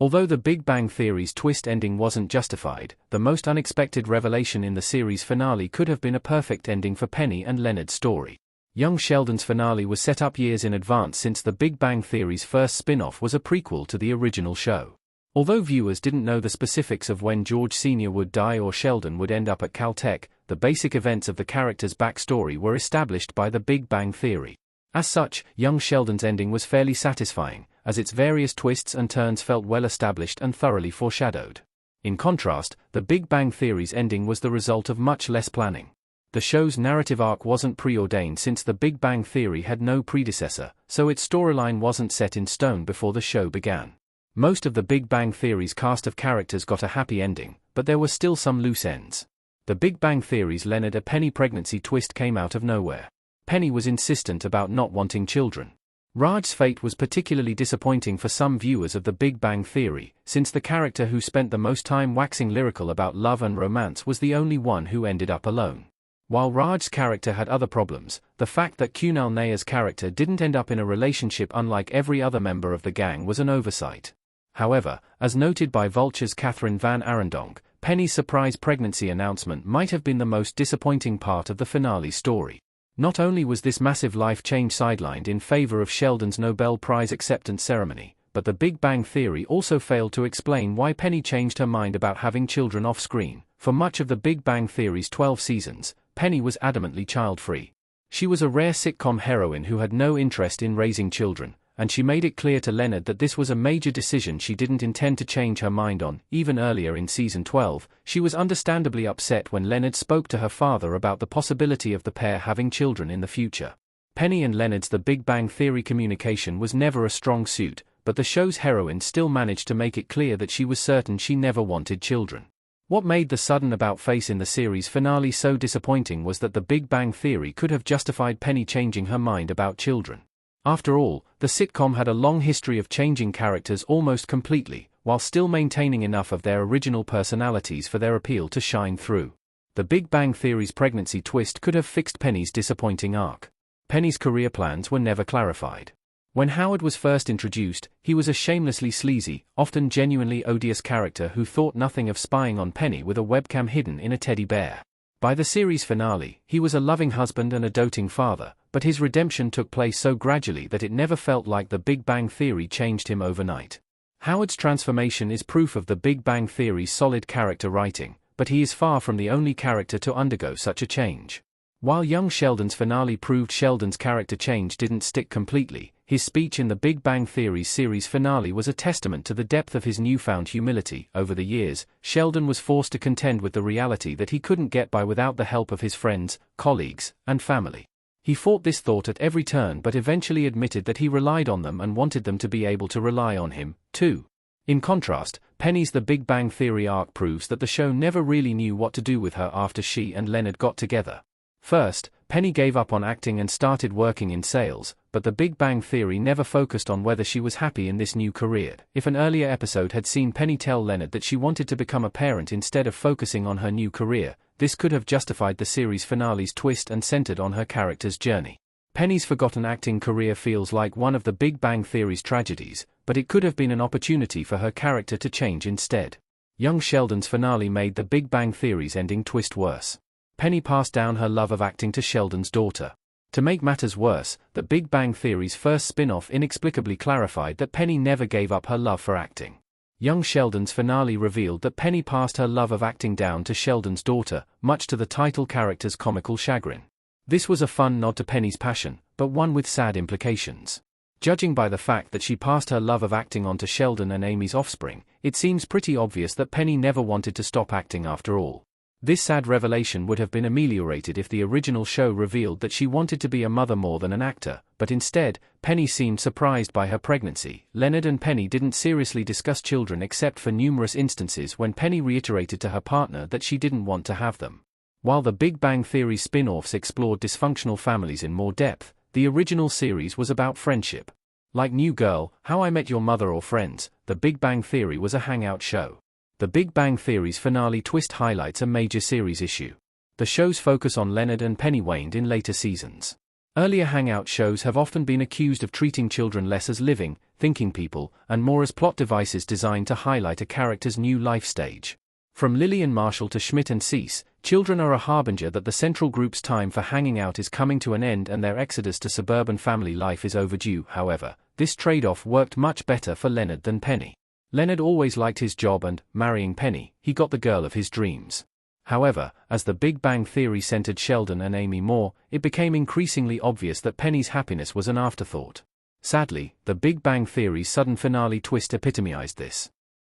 Although the Big Bang Theory's twist ending wasn't justified, the most unexpected revelation in the series finale could have been a perfect ending for Penny and Leonard's story. Young Sheldon's finale was set up years in advance since the Big Bang Theory's first spin-off was a prequel to the original show. Although viewers didn't know the specifics of when George Sr. would die or Sheldon would end up at Caltech, the basic events of the character's backstory were established by the Big Bang Theory. As such, young Sheldon's ending was fairly satisfying, as its various twists and turns felt well established and thoroughly foreshadowed. In contrast, the Big Bang Theory's ending was the result of much less planning. The show's narrative arc wasn't preordained since the Big Bang Theory had no predecessor, so its storyline wasn't set in stone before the show began. Most of the Big Bang Theory's cast of characters got a happy ending, but there were still some loose ends. The Big Bang Theory's Leonard and Penny pregnancy twist came out of nowhere. Penny was insistent about not wanting children. Raj's fate was particularly disappointing for some viewers of the Big Bang Theory, since the character who spent the most time waxing lyrical about love and romance was the only one who ended up alone. While Raj's character had other problems, the fact that Kunal Nayar's character didn't end up in a relationship unlike every other member of the gang was an oversight. However, as noted by Vulture's Catherine Van Arendonk, Penny's surprise pregnancy announcement might have been the most disappointing part of the finale story. Not only was this massive life change sidelined in favor of Sheldon's Nobel Prize acceptance ceremony, but the Big Bang Theory also failed to explain why Penny changed her mind about having children off-screen. For much of the Big Bang Theory's 12 seasons, Penny was adamantly child-free. She was a rare sitcom heroine who had no interest in raising children, and she made it clear to Leonard that this was a major decision she didn't intend to change her mind on. Even earlier in season 12, she was understandably upset when Leonard spoke to her father about the possibility of the pair having children in the future. Penny and Leonard's The Big Bang Theory communication was never a strong suit, but the show's heroine still managed to make it clear that she was certain she never wanted children. What made the sudden about-face in the series finale so disappointing was that The Big Bang Theory could have justified Penny changing her mind about children. After all, the sitcom had a long history of changing characters almost completely, while still maintaining enough of their original personalities for their appeal to shine through. The Big Bang Theory's pregnancy twist could have fixed Penny's disappointing arc. Penny's career plans were never clarified. When Howard was first introduced, he was a shamelessly sleazy, often genuinely odious character who thought nothing of spying on Penny with a webcam hidden in a teddy bear. By the series finale, he was a loving husband and a doting father, but his redemption took place so gradually that it never felt like the Big Bang Theory changed him overnight. Howard's transformation is proof of the Big Bang Theory's solid character writing, but he is far from the only character to undergo such a change. While young Sheldon's finale proved Sheldon's character change didn't stick completely, his speech in the Big Bang Theory's series finale was a testament to the depth of his newfound humility. Over the years, Sheldon was forced to contend with the reality that he couldn't get by without the help of his friends, colleagues, and family. He fought this thought at every turn but eventually admitted that he relied on them and wanted them to be able to rely on him, too. In contrast, Penny's The Big Bang Theory arc proves that the show never really knew what to do with her after she and Leonard got together. First, Penny gave up on acting and started working in sales, but The Big Bang Theory never focused on whether she was happy in this new career. If an earlier episode had seen Penny tell Leonard that she wanted to become a parent instead of focusing on her new career, this could have justified the series finale's twist and centered on her character's journey. Penny's forgotten acting career feels like one of the Big Bang Theory's tragedies, but it could have been an opportunity for her character to change instead. Young Sheldon's finale made the Big Bang Theory's ending twist worse. Penny passed down her love of acting to Sheldon's daughter. To make matters worse, the Big Bang Theory's first spin-off inexplicably clarified that Penny never gave up her love for acting. Young Sheldon's finale revealed that Penny passed her love of acting down to Sheldon's daughter, much to the title character's comical chagrin. This was a fun nod to Penny's passion, but one with sad implications. Judging by the fact that she passed her love of acting on to Sheldon and Amy's offspring, it seems pretty obvious that Penny never wanted to stop acting after all. This sad revelation would have been ameliorated if the original show revealed that she wanted to be a mother more than an actor, but instead, Penny seemed surprised by her pregnancy. Leonard and Penny didn't seriously discuss children except for numerous instances when Penny reiterated to her partner that she didn't want to have them. While the Big Bang Theory spin-offs explored dysfunctional families in more depth, the original series was about friendship. Like New Girl, How I Met Your Mother or Friends, The Big Bang Theory was a hangout show. The Big Bang Theory's finale twist highlights a major series issue. The show's focus on Leonard and Penny waned in later seasons. Earlier hangout shows have often been accused of treating children less as living, thinking people, and more as plot devices designed to highlight a character's new life stage. From Lillian Marshall to Schmidt and Cease, children are a harbinger that the central group's time for hanging out is coming to an end and their exodus to suburban family life is overdue. However, this trade-off worked much better for Leonard than Penny. Leonard always liked his job and, marrying Penny, he got the girl of his dreams. However, as the Big Bang Theory centered Sheldon and Amy more, it became increasingly obvious that Penny's happiness was an afterthought. Sadly, the Big Bang Theory's sudden finale twist epitomized this.